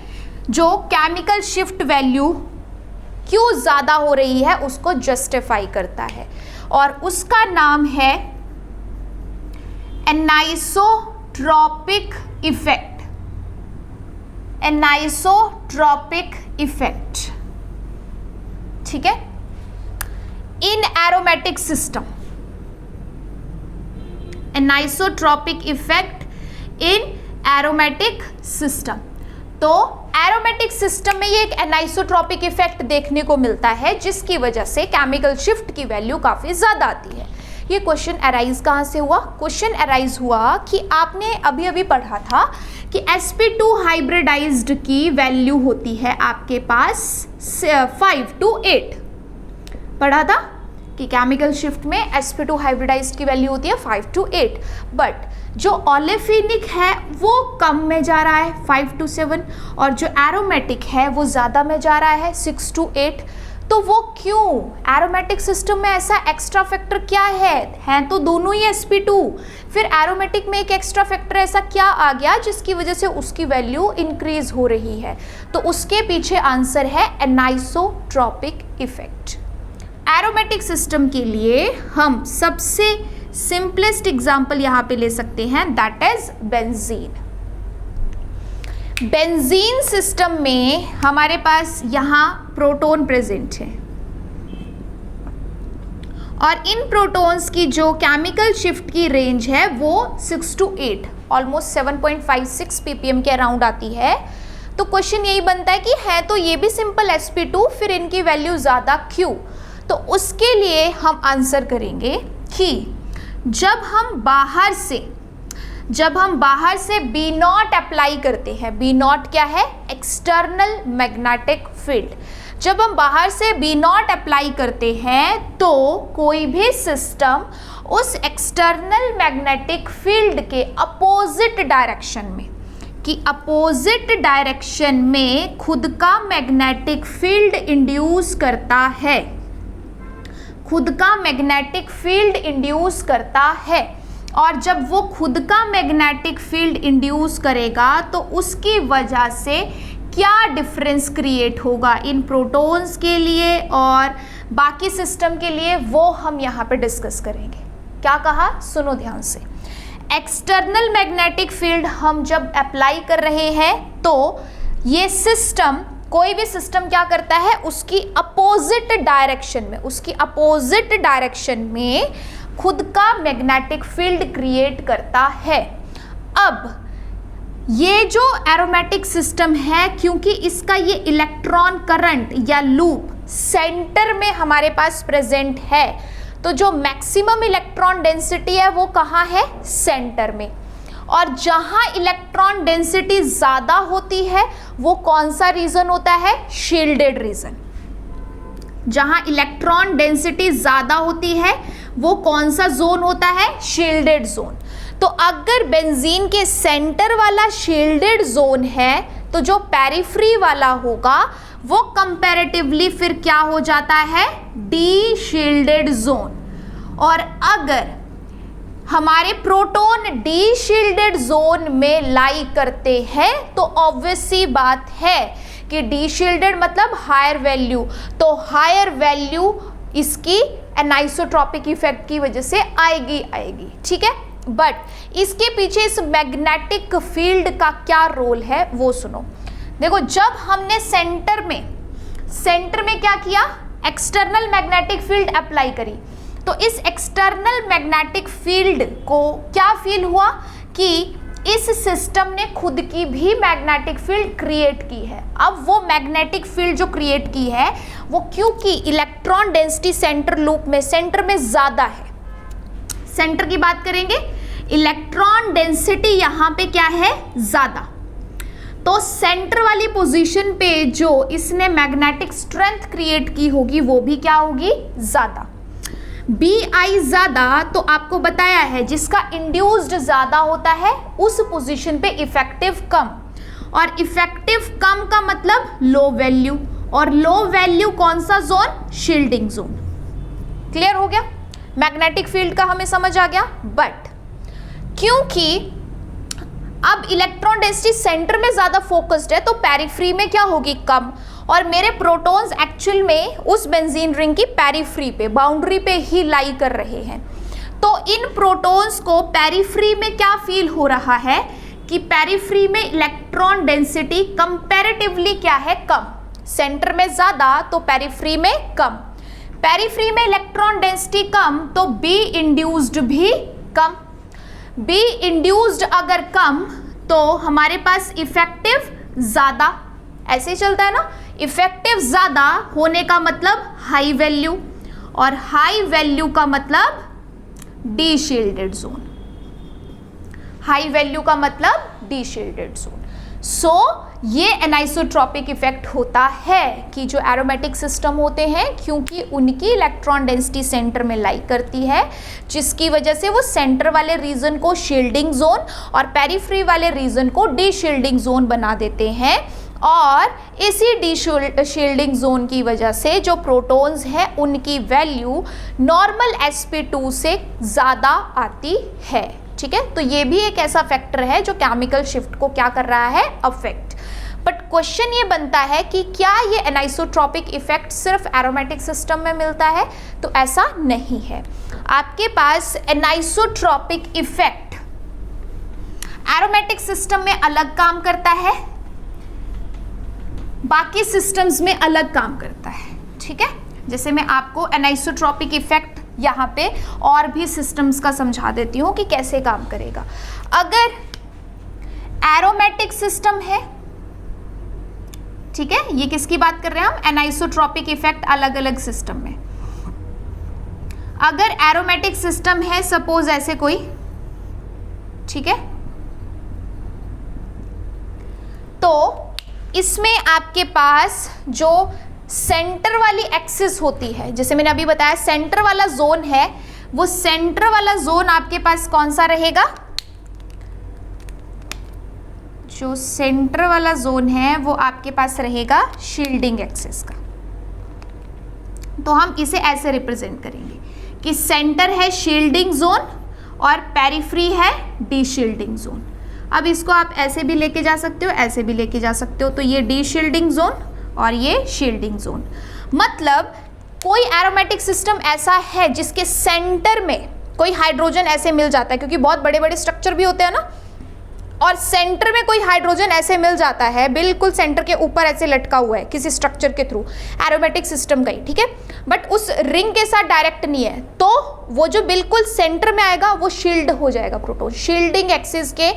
जो केमिकल शिफ्ट वैल्यू क्यों ज़्यादा हो रही है उसको जस्टिफाई करता है, और उसका नाम है एनाइसोट्रॉपिक इफेक्ट। एनाइसोट्रॉपिक इफेक्ट, ठीक है, in aromatic system, anisotropic effect in aromatic system. तो एरोमेटिक सिस्टम में ये एक एनाइसोट्रॉपिक इफेक्ट देखने को मिलता है जिसकी वजह से केमिकल शिफ्ट की वैल्यू काफ़ी ज़्यादा आती है। ये क्वेश्चन अराइज कहाँ से हुआ? क्वेश्चन अराइज हुआ कि आपने अभी अभी पढ़ा था कि sp2 हाइब्रिडाइज्ड की वैल्यू होती है आपके पास 5 to 8, पढ़ा था कि केमिकल शिफ्ट में sp2 हाइब्रिडाइज्ड की वैल्यू होती है 5 to 8, बट जो ओलेफिनिक है वो कम में जा रहा है 5 to 7, और जो एरोमेटिक है वो ज़्यादा में जा रहा है 6 to 8। तो वो क्यों? एरोमेटिक सिस्टम में ऐसा एक्स्ट्रा फैक्टर क्या है तो दोनों ही sp2, फिर एरोमेटिक में एक एक्स्ट्रा फैक्टर ऐसा क्या आ गया जिसकी वजह से उसकी वैल्यू इंक्रीज हो रही है? तो उसके पीछे आंसर है एनाइसोट्रॉपिक इफेक्ट। एरोमेटिक सिस्टम के लिए हम सबसे सिंपलेस्ट एग्जाम्पल यहाँ पे ले सकते हैं, that is benzene. Benzene system में हमारे पास यहाँ प्रोटॉन प्रेजेंट है, और इन प्रोटॉन्स की जो केमिकल शिफ्ट की रेंज है वो 6 to 8, ऑलमोस्ट 7.56 ppm के अराउंड आती है। तो क्वेश्चन यही बनता है कि है तो ये भी सिंपल sp2, फिर इनकी वैल्यू ज़्यादा क्यों? तो उसके लिए हम आंसर करेंगे कि जब हम बाहर से बी नॉट अप्लाई करते हैं, बी नॉट क्या है? External magnetic field. जब हम बाहर से बी नॉट अप्लाई करते हैं तो कोई भी सिस्टम उस एक्सटर्नल मैग्नेटिक फील्ड के अपोजिट डायरेक्शन में, कि अपोजिट डायरेक्शन में खुद का मैग्नेटिक फील्ड इंड्यूस करता है, खुद का मैग्नेटिक फील्ड इंड्यूस करता है। और जब वो खुद का मैग्नेटिक फील्ड इंड्यूस करेगा तो उसकी वजह से क्या डिफरेंस क्रिएट होगा इन प्रोटॉन्स के लिए और बाकी सिस्टम के लिए, वो हम यहाँ पे डिस्कस करेंगे। क्या कहा? सुनो ध्यान से। एक्सटर्नल मैग्नेटिक फील्ड हम जब अप्लाई कर रहे हैं तो ये सिस्टम, कोई भी सिस्टम क्या करता है? उसकी अपोजिट डायरेक्शन में खुद का मैग्नेटिक फील्ड क्रिएट करता है। अब ये जो एरोमेटिक सिस्टम है, क्योंकि इसका ये इलेक्ट्रॉन करंट या लूप सेंटर में हमारे पास प्रेजेंट है, तो जो मैक्सिमम इलेक्ट्रॉन डेंसिटी है वो कहाँ है? सेंटर में। और जहाँ इलेक्ट्रॉन डेंसिटी ज़्यादा होती है वो कौन सा रीजन होता है? Shielded region. जहाँ इलेक्ट्रॉन डेंसिटी ज़्यादा होती है वो कौन सा जोन होता है? Shielded zone. तो अगर बेंजीन के सेंटर वाला शील्डेड जोन है तो जो पेरिफ्री वाला होगा वो कंपैरेटिवली फिर क्या हो जाता है? D shielded zone. और अगर हमारे प्रोटॉन डी शील्डेड जोन में लाई करते हैं तो ऑब्वियस सी बात है कि डी शील्डेड मतलब हायर वैल्यू, तो हायर वैल्यू इसकी एनाइसोट्रॉपिक इफेक्ट की वजह से आएगी, ठीक है। बट इसके पीछे इस मैग्नेटिक फील्ड का क्या रोल है वो सुनो। देखो, जब हमने सेंटर में क्या किया, एक्सटर्नल मैग्नेटिक फील्ड अप्लाई करी, तो इस एक्सटर्नल मैग्नेटिक फील्ड को क्या फील हुआ कि इस सिस्टम ने खुद की भी मैग्नेटिक फील्ड क्रिएट की है। अब वो मैग्नेटिक फील्ड जो क्रिएट की है वो क्योंकि इलेक्ट्रॉन डेंसिटी सेंटर लूप में, सेंटर में ज्यादा है, सेंटर की बात करेंगे, इलेक्ट्रॉन डेंसिटी यहां पे क्या है, ज्यादा, तो सेंटर वाली पोजीशन पे जो इसने मैग्नेटिक स्ट्रेंथ क्रिएट की होगी वो भी क्या होगी, ज्यादा। BI ज्यादा, तो आपको बताया है जिसका इंड्यूस्ड ज्यादा होता है उस पोजीशन पे इफेक्टिव कम, और इफेक्टिव कम का मतलब लो वैल्यू, और लो वैल्यू कौन सा जोन, शील्डिंग जोन। क्लियर हो गया, मैग्नेटिक फील्ड का हमें समझ आ गया। बट क्योंकि अब इलेक्ट्रॉन डेंसिटी सेंटर में ज्यादा फोकस्ड है तो पेरिफ्री में क्या होगी, कम, और मेरे प्रोटॉन्स एक्चुअल में उस बेंजीन रिंग की पेरिफ्री पे, बाउंड्री पे ही लाई कर रहे हैं। तो इन प्रोटॉन्स को पेरिफ्री में क्या फील हो रहा है कि पेरिफ्री में इलेक्ट्रॉन डेंसिटी कंपैरेटिवली क्या है, कम, सेंटर में ज्यादा तो पेरिफ्री में कम, पेरिफ्री में इलेक्ट्रॉन डेंसिटी कम तो बी इंड्यूस्ड भी कम, बी इंड्यूस्ड अगर कम तो हमारे पास इफेक्टिव ज्यादा, ऐसे ही चलता है ना, इफेक्टिव ज्यादा होने का मतलब हाई वैल्यू, और हाई वैल्यू का मतलब D shielded zone, high value का मतलब डी शील्डेड जोन। सो ये एनाइसोट्रॉपिक इफेक्ट होता है कि जो एरोमेटिक सिस्टम होते हैं क्योंकि उनकी इलेक्ट्रॉन डेंसिटी सेंटर में लाई करती है, जिसकी वजह से वो सेंटर वाले रीजन को शील्डिंग जोन और पेरिफ्री वाले रीजन को डी शील्डिंग जोन बना देते हैं, और इसी डी शील्डिंग जोन की वजह से जो प्रोटॉन्स हैं उनकी वैल्यू नॉर्मल sp2 से ज़्यादा आती है, ठीक है। तो ये भी एक ऐसा फैक्टर है जो केमिकल शिफ्ट को क्या कर रहा है, अफेक्ट। बट क्वेश्चन ये बनता है कि क्या ये एनाइसोट्रॉपिक इफेक्ट सिर्फ एरोमेटिक सिस्टम में मिलता है, तो ऐसा नहीं है। आपके पास एनाइसोट्रॉपिक इफेक्ट एरोमेटिक सिस्टम में अलग काम करता है, बाकी सिस्टम्स में अलग काम करता है, ठीक है। जैसे मैं आपको एनाइसोट्रॉपिक इफेक्ट यहाँ पे और भी सिस्टम्स का समझा देती हूँ कि कैसे काम करेगा। अगर एरोमेटिक सिस्टम है, ठीक है, ये किसकी बात कर रहे हैं हम, एनाइसोट्रॉपिक इफेक्ट अलग अलग सिस्टम में। अगर एरोमेटिक सिस्टम है सपोज ऐसे कोई, ठीक है, तो इसमें आपके पास जो सेंटर वाली एक्सिस होती है, जैसे मैंने अभी बताया सेंटर वाला जोन है, वो सेंटर वाला जोन आपके पास कौन सा रहेगा, जो सेंटर वाला जोन है वो आपके पास रहेगा शील्डिंग एक्सिस का। तो हम इसे ऐसे रिप्रेजेंट करेंगे कि सेंटर है शील्डिंग जोन और पेरिफ्री है डी शील्डिंग जोन। अब इसको आप ऐसे भी लेके जा सकते हो, ऐसे भी लेके जा सकते हो, तो ये डी शील्डिंग जोन और ये शील्डिंग जोन। मतलब कोई एरोमेटिक सिस्टम ऐसा है जिसके सेंटर में कोई हाइड्रोजन ऐसे मिल जाता है, क्योंकि बहुत बड़े बड़े स्ट्रक्चर भी होते हैं ना, और सेंटर में कोई हाइड्रोजन ऐसे मिल जाता है, बिल्कुल सेंटर के ऊपर ऐसे लटका हुआ है किसी स्ट्रक्चर के थ्रू, एरोमेटिक सिस्टम का ही, ठीक है, बट उस रिंग के साथ डायरेक्ट नहीं है, तो वो जो बिल्कुल सेंटर में आएगा वो शील्ड हो जाएगा प्रोटॉन। शील्डिंग एक्सिस के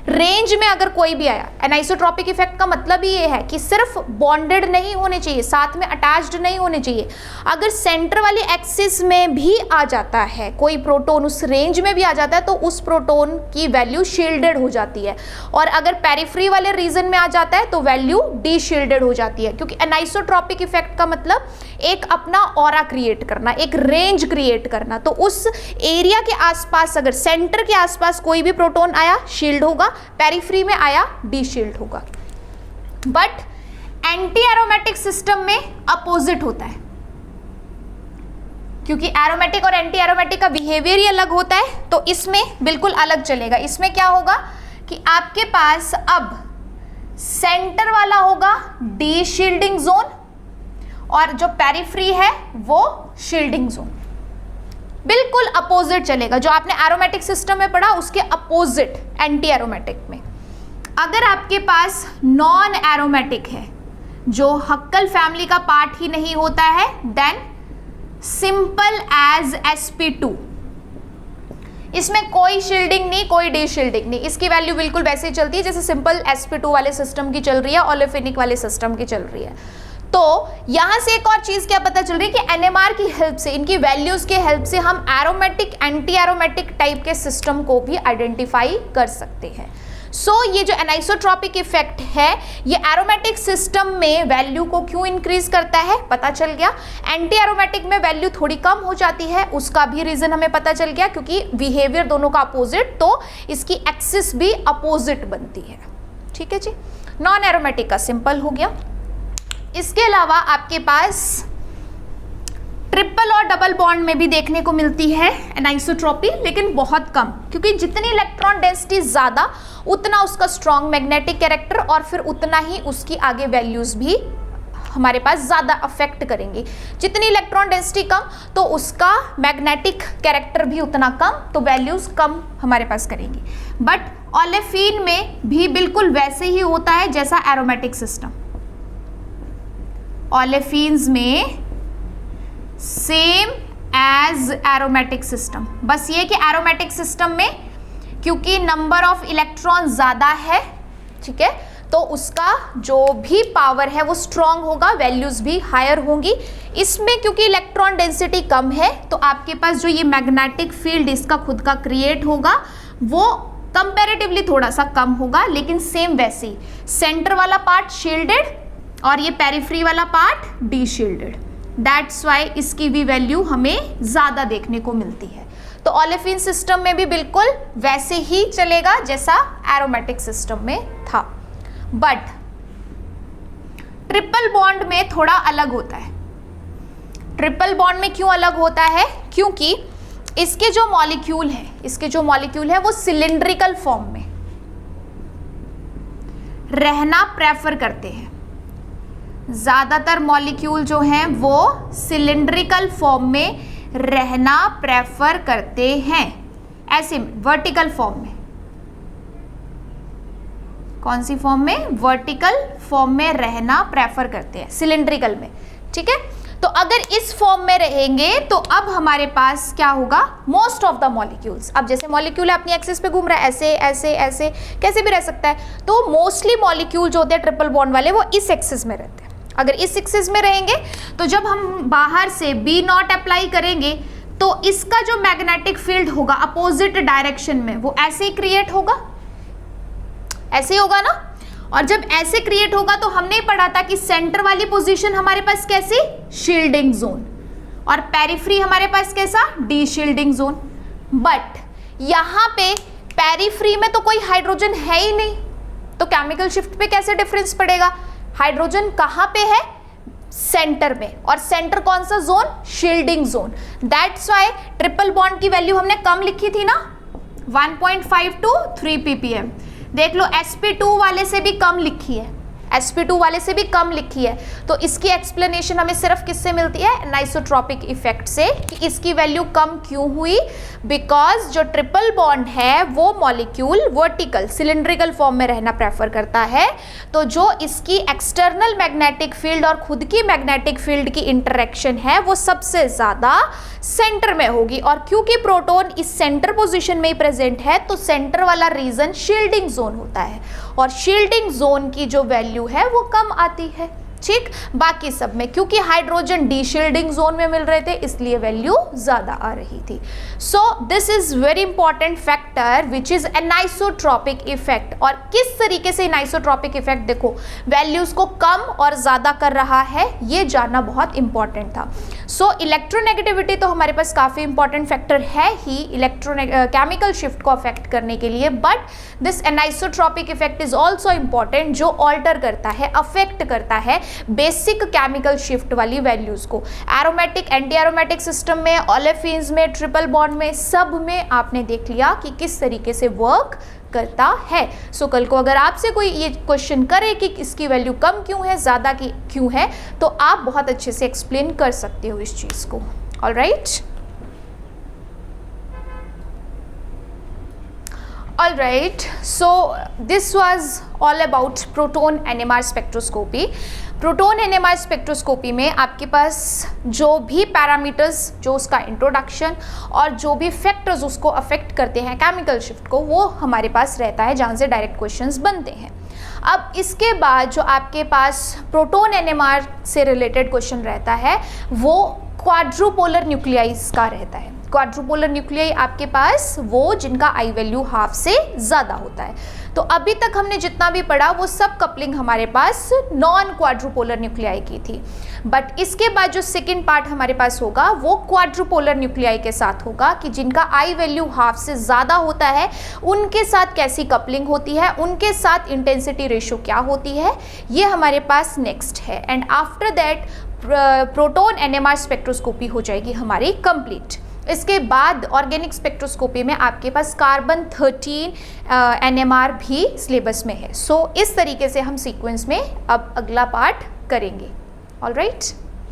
रेंज में अगर कोई भी आया, एनाइसोट्रॉपिक इफेक्ट का मतलब ही ये है कि सिर्फ बॉन्डेड नहीं होने चाहिए, साथ में अटैच्ड नहीं होने चाहिए। अगर सेंटर वाली एक्सिस में भी आ जाता है कोई प्रोटॉन, उस रेंज में भी आ जाता है, तो उस प्रोटॉन की वैल्यू शील्डेड हो जाती है, और अगर पेरिफ्री वाले रीजन में आ जाता है तो वैल्यू डी शील्डेड हो जाती है। क्योंकि एनाइसोट्रॉपिक इफेक्ट का मतलब एक अपना ऑरा क्रिएट करना, एक रेंज क्रिएट करना। तो उस एरिया के आसपास, अगर सेंटर के आसपास कोई भी प्रोटॉन आया शील्ड होगा, पेरिफ्री में आया डी शील्ड होगा। बट एंटी एरोमेटिक सिस्टम में अपोजिट होता है, क्योंकि एरोमेटिक और एंटी एरोमेटिक का बिहेवियर ही अलग होता है, तो इसमें बिल्कुल अलग चलेगा। इसमें क्या होगा कि आपके पास अब सेंटर वाला होगा डी शील्डिंग जोन और जो पेरिफ्री है वो शील्डिंग जोन। बिल्कुल अपोजिट चलेगा। जो आपने एरोमेटिक सिस्टम में पढ़ा उसके अपोजिट, एंटी एरोमेटिक में। अगर आपके पास नॉन एरोमेटिक है, जो हक्कल फैमिली का पार्ट ही नहीं होता है, देन सिंपल एज sp2, इसमें कोई शील्डिंग नहीं, कोई डी शील्डिंग नहीं, इसकी वैल्यू बिल्कुल वैसे ही चलती है जैसे सिंपल sp2 वाले सिस्टम की चल रही है, ओलेफिनिक वाले सिस्टम की चल रही है। तो यहां से एक और चीज क्या पता चल रही है कि एनएमआर की हेल्प से, इनकी वैल्यूज के हेल्प से हम एरोमेटिक, एंटी एरोमेटिक टाइप के सिस्टम को भी आइडेंटिफाई कर सकते हैं। ये जो एनाइसोट्रॉपिक इफेक्ट है, ये एरोमेटिक सिस्टम में वैल्यू को क्यों इंक्रीज करता है पता चल गया। एंटी एरोमेटिक में वैल्यू थोड़ी कम हो जाती है, उसका भी रीजन हमें पता चल गया, क्योंकि बिहेवियर दोनों का अपोजिट, तो इसकी एक्सिस भी अपोजिट बनती है। ठीक है जी, नॉन एरोमेटिक का सिंपल हो गया। इसके अलावा आपके पास ट्रिपल और डबल बॉन्ड में भी देखने को मिलती है एनाइसोट्रॉपी, लेकिन बहुत कम, क्योंकि जितनी इलेक्ट्रॉन डेंसिटी ज़्यादा उतना उसका स्ट्रॉन्ग मैग्नेटिक कैरेक्टर और फिर उतना ही उसकी आगे वैल्यूज भी हमारे पास ज़्यादा अफेक्ट करेंगी। जितनी इलेक्ट्रॉन डेंसिटी कम तो उसका मैग्नेटिक कैरेक्टर भी उतना कम, तो वैल्यूज कम हमारे पास करेंगी। बट ओलेफिन में भी बिल्कुल वैसे ही होता है जैसा एरोमेटिक सिस्टम। ओलेफिन्स में सेम एज एरोमेटिक सिस्टम, बस ये कि एरोमेटिक सिस्टम में क्योंकि नंबर ऑफ इलेक्ट्रॉन ज़्यादा है, ठीक है, तो उसका जो भी पावर है वो स्ट्रॉन्ग होगा, वैल्यूज भी हायर होंगी। इसमें क्योंकि इलेक्ट्रॉन डेंसिटी कम है तो आपके पास जो ये मैग्नेटिक फील्ड इसका खुद का क्रिएट होगा वो कंपैरेटिवली थोड़ा सा कम होगा, लेकिन सेम वैसे ही सेंटर वाला पार्ट शील्डेड और ये पेरिफेरी वाला part D shielded. That's why इसकी भी वैल्यू हमें ज़्यादा देखने को मिलती है। तो ओलेफिन सिस्टम में भी बिल्कुल वैसे ही चलेगा जैसा एरोमेटिक सिस्टम में था। बट ट्रिपल बॉन्ड में थोड़ा अलग होता है। ट्रिपल बॉन्ड में क्यों अलग होता है? क्योंकि इसके जो मॉलिक्यूल है वो सिलिंड्रिकल फॉर्म में रहना प्रेफर करते हैं। ज़्यादातर मॉलिक्यूल जो हैं वो सिलिंड्रिकल फॉर्म में रहना प्रेफर करते हैं, ऐसे वर्टिकल फॉर्म में। कौन सी फॉर्म में? वर्टिकल फॉर्म में रहना प्रेफर करते हैं, सिलिंड्रिकल में। ठीक है, तो अगर इस फॉर्म में रहेंगे तो अब हमारे पास क्या होगा? मोस्ट ऑफ द मॉलिक्यूल्स, अब जैसे मॉलिक्यूल अपनी एक्सिस पे घूम रहा है, ऐसे ऐसे ऐसे कैसे भी रह सकता है, तो मोस्टली मॉलिक्यूल जो होते हैं ट्रिपल बॉन्ड वाले वो इस एक्सिस में रहते हैं। अगर इस एक्सिस में रहेंगे तो जब हम बाहर से B0 अप्लाई करेंगे तो इसका जो मैग्नेटिक फील्ड होगा अपोजिट डायरेक्शन में वो ऐसे ही क्रिएट होगा, ऐसे ही होगा ना। और जब ऐसे क्रिएट होगा तो हमने पढ़ा था कि सेंटर वाली पोजीशन हमारे पास कैसी? शील्डिंग जोन, और पेरिफेरी हमारे पास कैसा? D shielding zone. बट यहां पे पेरिफेरी में तो कोई हाइड्रोजन है ही नहीं, तो केमिकल शिफ्ट पे कैसे डिफरेंस पड़ेगा? हाइड्रोजन कहां पे है? सेंटर में, और सेंटर कौन सा zone? Shielding zone. That's why triple bond की वैल्यू हमने कम लिखी थी ना, 1.5 to 3 ppm। देख लो sp2 वाले से भी कम लिखी है, sp2 वाले से भी कम लिखी है। तो इसकी एक्सप्लेनेशन हमें सिर्फ किससे मिलती है? एनाइसोट्रॉपिक इफेक्ट से, कि इसकी वैल्यू कम क्यों हुई। बिकॉज जो ट्रिपल बॉन्ड है वो मॉलिक्यूल वर्टिकल सिलिंड्रिकल फॉर्म में रहना प्रेफर करता है, तो जो इसकी एक्सटर्नल मैग्नेटिक फील्ड और खुद की मैग्नेटिक फील्ड की इंटरेक्शन है वो सबसे ज़्यादा सेंटर में होगी। और क्योंकि प्रोटॉन इस सेंटर पोजीशन में ही प्रेजेंट है तो सेंटर वाला रीजन शील्डिंग जोन होता है, और शील्डिंग जोन की जो वैल्यू है वो कम आती है। ठीक, बाकी सब में क्योंकि हाइड्रोजन डी शील्डिंग जोन में मिल रहे थे इसलिए वैल्यू ज्यादा आ रही थी। So this is very important factor which is anisotropic effect. और किस तरीके से एनाइसोट्रॉपिक इफेक्ट देखो वैल्यूज को कम और ज्यादा कर रहा है, ये जानना बहुत इंपॉर्टेंट था। सो इलेक्ट्रोनेगेटिविटी तो हमारे पास काफी इंपॉर्टेंट फैक्टर है ही केमिकल शिफ्ट को अफेक्ट करने के लिए, but this anisotropic effect is also important जो ऑल्टर करता है, अफेक्ट करता है बेसिक केमिकल शिफ्ट वाली वैल्यूज को। एरोमेटिक, एंटी एरोमेटिक सिस्टम में, ओलेफिन्स में, ट्रिपल बॉन्ड में, सब में आपने देख लिया कि किस तरीके से वर्क करता है। सो कल को अगर आपसे कोई ये क्वेश्चन करे कि इसकी वैल्यू कम क्यों है, ज़्यादा की क्यों है, तो आप बहुत अच्छे से एक्सप्लेन कर सकते हो इस चीज़ को। Alright. All right, so this was all about proton NMR spectroscopy. Proton NMR spectroscopy में आपके पास जो भी पैरामीटर्स, जो उसका इंट्रोडक्शन और जो भी फैक्टर्स उसको अफेक्ट करते हैं केमिकल शिफ्ट को, वो हमारे पास रहता है, जहाँ से डायरेक्ट क्वेश्चंस बनते हैं। अब इसके बाद जो आपके पास प्रोटॉन NMR से रिलेटेड क्वेश्चन रहता है वो क्वाड्रुपोलर न्यूक्लियाइज का रहता है। क्वाड्रुपोलर न्यूक्लियाई आपके पास वो जिनका आई वैल्यू हाफ से ज़्यादा होता है। तो अभी तक हमने जितना भी पढ़ा वो सब कपलिंग हमारे पास नॉन क्वाड्रुपोलर न्यूक्लियाई की थी, बट इसके बाद जो सेकेंड पार्ट हमारे पास होगा वो क्वाड्रुपोलर न्यूक्लियाई के साथ होगा कि जिनका आई वैल्यू हाफ से ज़्यादा होता है उनके साथ कैसी कपलिंग होती है, उनके साथ इंटेंसिटी रेशियो क्या होती है, ये हमारे पास नेक्स्ट है। And after that proton NMR spectroscopy हो जाएगी हमारी कंप्लीट। इसके बाद ऑर्गेनिक स्पेक्ट्रोस्कोपी में आपके पास कार्बन 13 NMR भी सिलेबस में है। सो इस तरीके से हम सीक्वेंस में अब अगला पार्ट करेंगे। ऑलराइट।